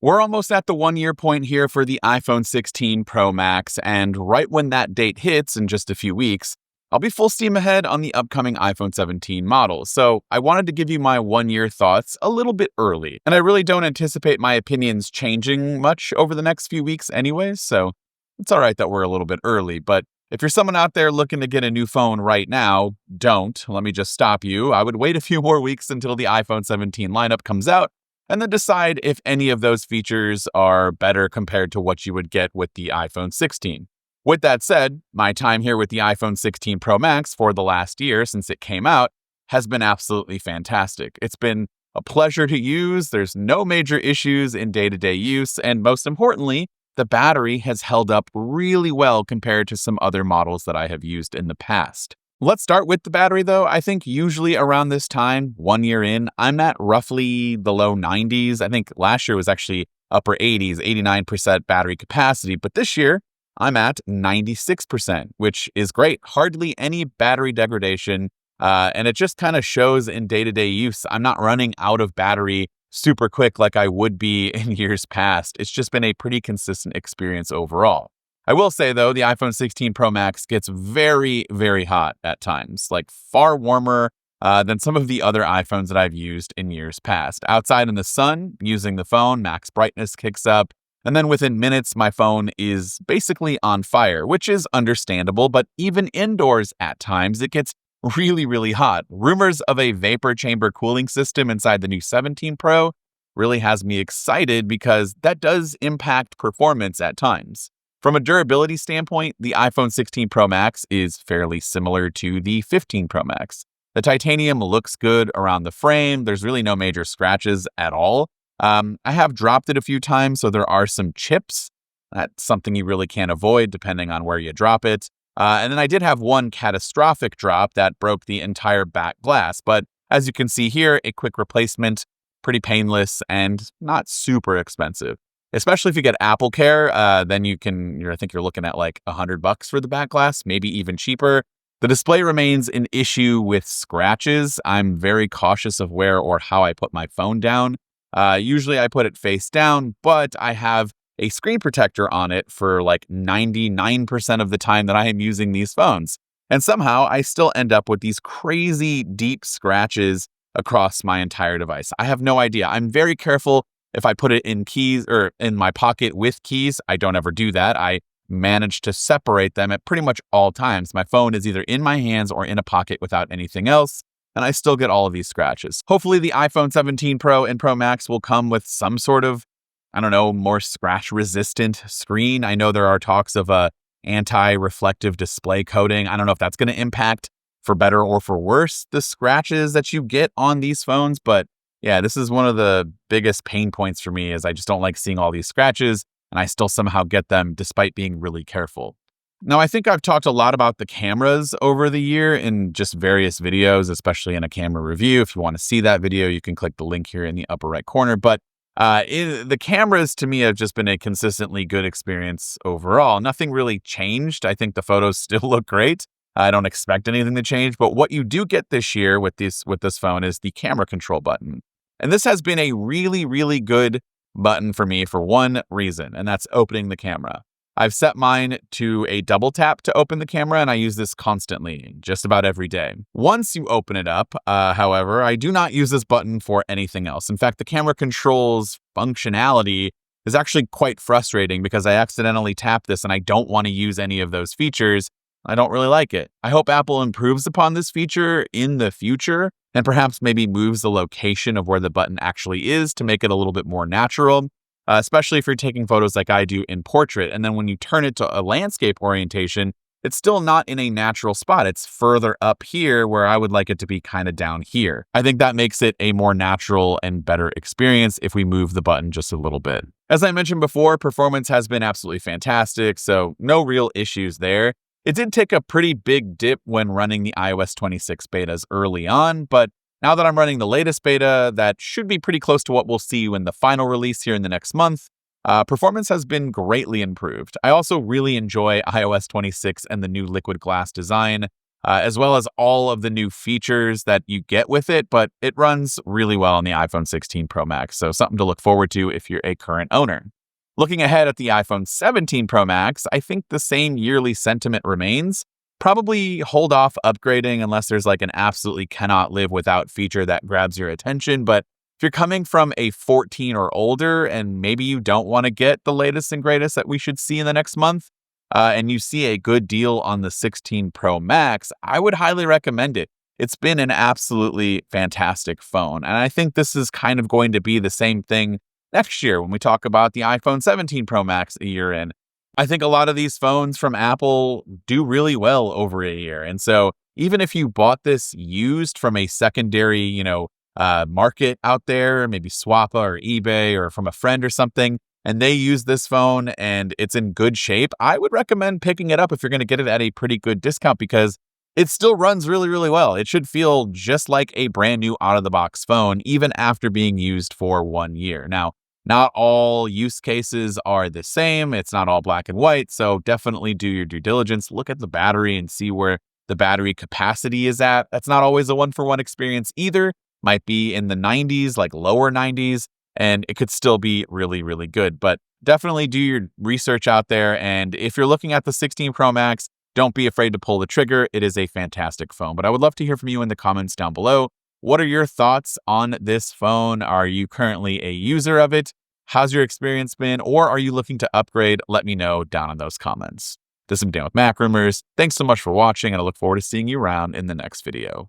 We're almost at the 1 year point here for the iPhone 16 Pro Max, and right when that date hits in just a few weeks, I'll be full steam ahead on the upcoming iPhone 17 model. So I wanted to give you my 1 year thoughts a little bit early, and I really don't anticipate my opinions changing much over the next few weeks anyways, so it's all right that we're a little bit early. But if you're someone out there looking to get a new phone right now, don't. Let me just stop you. I would wait a few more weeks until the iPhone 17 lineup comes out, and then decide if any of those features are better compared to what you would get with the iPhone 16. With that said, my time here with the iPhone 16 Pro Max for the last year since it came out has been absolutely fantastic. It's been a pleasure to use, there's no major issues in day-to-day use, and most importantly, the battery has held up really well compared to some other models that I have used in the past. Let's start with the battery though. I think usually around this time, 1 year in, I'm at roughly the low 90s. I think last year was actually upper 80s, 89% battery capacity. But this year, I'm at 96%, which is great. Hardly any battery degradation. And it just kind of shows in day-to-day use. I'm not running out of battery super quick like I would be in years past. It's just been a pretty consistent experience overall. I will say, though, the iPhone 16 Pro Max gets very, very hot at times, like far warmer than some of the other iPhones that I've used in years past. Outside in the sun, using the phone, max brightness kicks up, and then within minutes, my phone is basically on fire, which is understandable, but even indoors at times, it gets really, really hot. Rumors of a vapor chamber cooling system inside the new 17 Pro really has me excited because that does impact performance at times. From a durability standpoint, the iPhone 16 Pro Max is fairly similar to the 15 Pro Max. The titanium looks good around the frame. There's really no major scratches at all. I have dropped it a few times, so there are some chips. That's something you really can't avoid depending on where you drop it. And then I did have one catastrophic drop that broke the entire back glass. But as you can see here, a quick replacement, pretty painless and not super expensive. Especially if you get Apple Care, then I think you're looking at like $100 for the back glass, maybe even cheaper. The display remains an issue with scratches. I'm very cautious of where or how I put my phone down. Usually I put it face down, but I have a screen protector on it for like 99% of the time that I am using these phones. And somehow I still end up with these crazy deep scratches across my entire device. I have no idea. I'm very careful. If I put it in keys or in my pocket with keys, I don't ever do that. I manage to separate them at pretty much all times. My phone is either in my hands or in a pocket without anything else, and I still get all of these scratches. Hopefully the iPhone 17 Pro and Pro Max will come with some sort of, more scratch-resistant screen. I know there are talks of a anti-reflective display coating. I don't know if that's going to impact, for better or for worse, the scratches that you get on these phones, but yeah, this is one of the biggest pain points for me is I just don't like seeing all these scratches, and I still somehow get them despite being really careful. Now, I think I've talked a lot about the cameras over the year in just various videos, especially in a camera review. If you want to see that video, you can click the link here in the upper right corner. But the cameras to me have just been a consistently good experience overall. Nothing really changed. I think the photos still look great. I don't expect anything to change, but what you do get this year with this phone is the camera control button. And this has been a really, really good button for me for one reason, and that's opening the camera. I've set mine to a double tap to open the camera, and I use this constantly, just about every day. Once you open it up, however, I do not use this button for anything else. In fact, the camera control's functionality is actually quite frustrating because I accidentally tap this and I don't want to use any of those features. I don't really like it. I hope Apple improves upon this feature in the future and perhaps maybe moves the location of where the button actually is to make it a little bit more natural, especially if you're taking photos like I do in portrait. And then when you turn it to a landscape orientation, it's still not in a natural spot. It's further up here where I would like it to be kind of down here. I think that makes it a more natural and better experience if we move the button just a little bit. As I mentioned before, performance has been absolutely fantastic, so no real issues there. It did take a pretty big dip when running the iOS 26 betas early on, but now that I'm running the latest beta, that should be pretty close to what we'll see in the final release here in the next month. Performance has been greatly improved. I also really enjoy iOS 26 and the new liquid glass design. as well as all of the new features that you get with it, but it runs really well on the iPhone 16 Pro Max, so something to look forward to if you're a current owner. Looking ahead at the iPhone 17 Pro Max, I think the same yearly sentiment remains. Probably hold off upgrading unless there's like an absolutely cannot live without feature that grabs your attention. But if you're coming from a 14 or older and maybe you don't want to get the latest and greatest that we should see in the next month, and you see a good deal on the 16 Pro Max, I would highly recommend it. It's been an absolutely fantastic phone. And I think this is kind of going to be the same thing next year when we talk about the iPhone 17 Pro Max a year in. I think a lot of these phones from Apple do really well over a year. And so even if you bought this used from a secondary, market out there, maybe Swappa or eBay or from a friend or something, and they use this phone and it's in good shape, I would recommend picking it up if you're going to get it at a pretty good discount because it still runs really, really well. It should feel just like a brand new out-of-the-box phone, even after being used for 1 year. Now, not all use cases are the same. It's not all black and white. So definitely do your due diligence. Look at the battery and see where the battery capacity is at. That's not always a one-for-one experience either. Might be in the 90s, like lower 90s, and it could still be really, really good. But definitely do your research out there. And if you're looking at the 16 Pro Max, don't be afraid to pull the trigger. It is a fantastic phone. But I would love to hear from you in the comments down below. What are your thoughts on this phone? Are you currently a user of it? How's your experience been? Or are you looking to upgrade? Let me know down in those comments. This has been Dan with MacRumors. Thanks so much for watching, and I look forward to seeing you around in the next video.